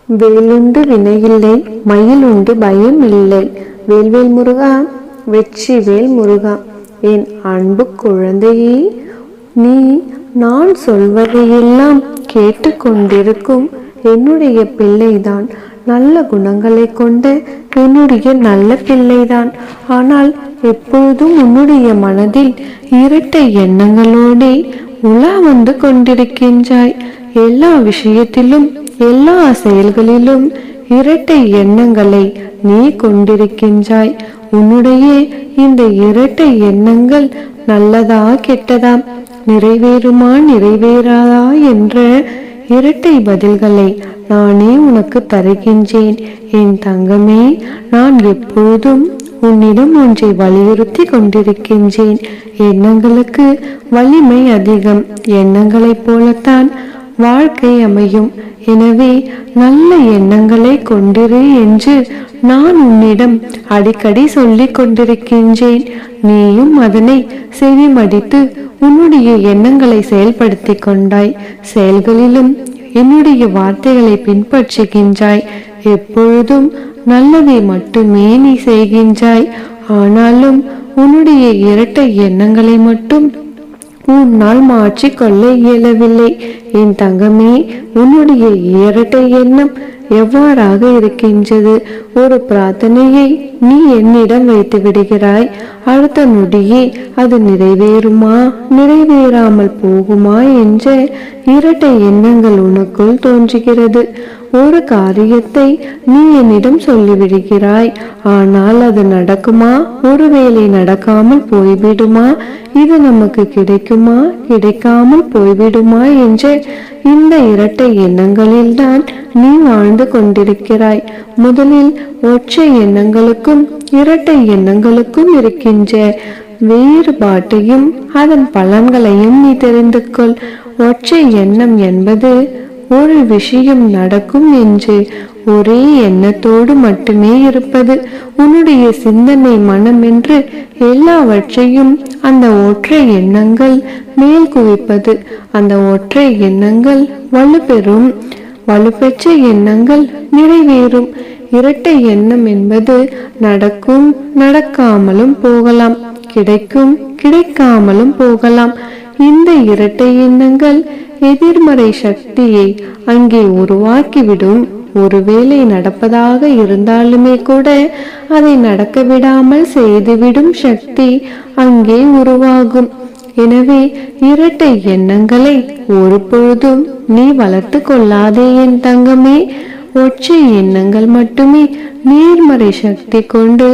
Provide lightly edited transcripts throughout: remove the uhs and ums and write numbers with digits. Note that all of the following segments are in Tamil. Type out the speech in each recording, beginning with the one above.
வேலுண்டு வினையில்லை, மயில் உண்டு பயம் இல்லை. வேல்வேல் முருகா, வெற்றிவேல் முருகா. என் அன்பு குழந்தையே, நீ நான் சொல்வதையெல்லாம் கேட்டு கொண்டிருக்கும் என்னுடைய பிள்ளைதான். நல்ல குணங்களை கொண்ட என்னுடைய நல்ல பிள்ளைதான். ஆனால் எப்பொழுதும் உன்னுடைய மனதில் இரட்டை எண்ணங்களோடே உலா வந்து கொண்டிருக்கின்றாய். எல்லா விஷயத்திலும் எல்லா செயல்களிலும் இரட்டை எண்ணங்களை நீ கொண்டிருக்கின்றாய். உன்னுடைய இந்த இரட்டை எண்ணங்கள் நல்லதா கெட்டதா, நிறைவேறுமா நிறைவேறாதா என்ற இரட்டை பதில்களை நானே உனக்கு தருகின்றேன். என் தங்கமே, நான் எப்பொழுதும் உன்னிடம் ஒன்றை வலியுறுத்தி கொண்டிருக்கின்றேன். எண்ணங்களுக்கு வலிமை அதிகம். எண்ணங்களைப் போலத்தான் வாழ்க்கை அமையும். எனவே நல்ல எண்ணங்களை கொண்டிரு என்று நான் உன்னிடம் அடிக்கடி சொல்லிக் கொண்டிருக்கின்றேன். நீயும் அதனை செவிமடித்து உன்னுடைய எண்ணங்களை செயல்படுத்தி கொண்டாய். செயல்களிலும் என்னுடைய வார்த்தைகளை பின்பற்றுகின்றாய். எப்பொழுதும் நல்லதை மட்டுமே நீ செய்கின்றாய். ஆனாலும் உன்னுடைய இரட்டை எண்ணங்களை மட்டும் உன்னால் மாற்றிக்கொள்ள இயலவில்லை. என் தங்கமே, உன்னுடைய இரட்டை எண்ணம் எவ்வாறாக இருக்கின்றது? ஒரு பிரார்த்தனையை நீ என்னிடம் வைத்து விடுகிறாய். அடுத்த நொடியே அது நிறைவேறுமா நிறைவேறாமல் போகுமா என்ற இரட்டை எண்ணங்கள் உனக்குள் தோன்றுகிறது. ஒரு காரியத்தை நீ என்னிடம் சொல்லிவிடுகிறாய். ஆனால் அது நடக்குமா? ஒருவேளை நடக்காமல் போய்விடுமா? இது நமக்கு கிடைக்குமா கிடைக்காமல் போய்விடுமா என்ற இந்த இரட்டை எண்ணங்களில் தான் நீ வாழ்ந்து கொண்டிருக்கிறாய். முதலில் ஒற்றை எண்ணங்களுக்கும் இரட்டை எண்ணங்களுக்கும் இருக்கின்ற வேறுபாட்டையும் அதன் பலன்களையும் நீ தெரிந்து கொள். ஒற்றை எண்ணம் என்பது ஒரு விஷயம் நடக்கும் என்று ஒரே எண்ணத்தோடு மட்டுமே இருப்பது. உன்னுடைய சிந்தனை மனம் என்று எல்லாவற்றையும் அந்த ஒற்றை எண்ணங்கள் மேல் குவிப்பது. அந்த ஒற்றை எண்ணங்கள் வலுப்பெறும். வலுப்பெற்ற எண்ணங்கள் நிறைவேறும். இரட்டை எண்ணம் என்பது நடக்கும் நடக்காமலும் போகலாம், கிடைக்கும் கிடைக்காமலும் போகலாம். இந்த இரட்டை எண்ணங்கள் எதிர்மறை சக்தியை அங்கே உருவாக்கிவிடும். ஒருவேளை நடப்பதாக இருந்தாலுமே கூட அதை நடக்க விடாமல் செய்துவிடும் சக்தி அங்கே உருவாகும். எனவே இரட்டை எண்ணங்களை ஒருபொழுதும் நீ வளர்த்து கொள்ளாதே என் தங்கமே. ஒற்றை எண்ணங்கள் மட்டுமே நேர்மறை சக்தி கொண்டு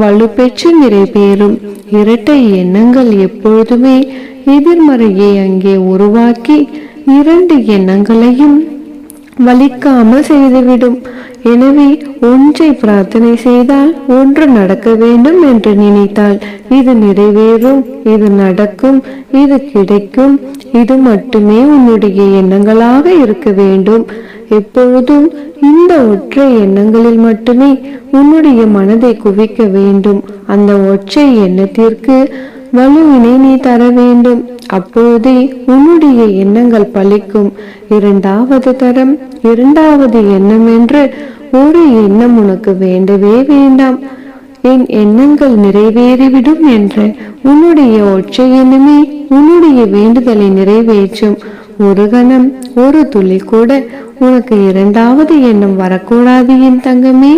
வலுப்பெற்று நிறைவேறும். இரட்டை எண்ணங்கள் எப்பொழுதுமே எதிர்மறையை அங்கே உருவாக்கி இரண்டு எண்ணங்களையும் வலிக்காமல் செய்துவிடும். எனவே ஒன்றை பிரார்த்தனை செய்தால் ஒன்று நடக்க வேண்டும் என்று நினைத்தால் இது நிறைவேறும், இது நடக்கும், இது கிடைக்கும். இது மட்டுமே உன்னுடைய எண்ணங்களாக இருக்க வேண்டும். எப்பொழுதும் இந்த ஒற்றை எண்ணங்களில் மட்டுமே உன்னுடைய மனதை குவிக்க வேண்டும். அந்த ஒற்றை எண்ணத்திற்கு வலுவினை நீ தர வேண்டும். அப்போதே உன்னுடைய எண்ணங்கள் பலிக்கும். இரண்டாவது தரம், இரண்டாவது எண்ணம் என்று ஒரு எண்ணம் உனக்கு வேண்டவே வேண்டாம். என் எண்ணங்கள் நிறைவேறிவிடும் என்ற உன்னுடைய ஒற்றை எண்ணமே உன்னுடைய வேண்டுதலை நிறைவேற்றும். ஒரு கணம் ஒரு துளி கூட உனக்கு இரண்டாவது எண்ணம் வரக்கூடாது என் தங்கமே.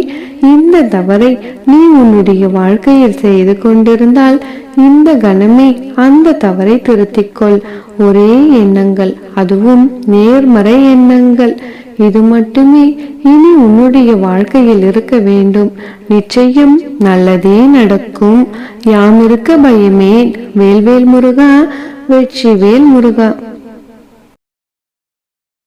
இந்த தவறை நீ உன்னுடைய வாழ்க்கையில் செய்து கொண்டிருந்தால் இந்த கணமே அந்த தவறை திருத்திக்கொள். ஒரே எண்ணங்கள், அதுவும் நேர்மறை எண்ணங்கள். இது மட்டுமே இனி உன்னுடைய வாழ்க்கையில் இருக்க வேண்டும். நிச்சயம் நல்லதே நடக்கும். யாம் இருக்க பயமேன். வேல்வேல் முருகா, வெற்றிவேல் முருகா.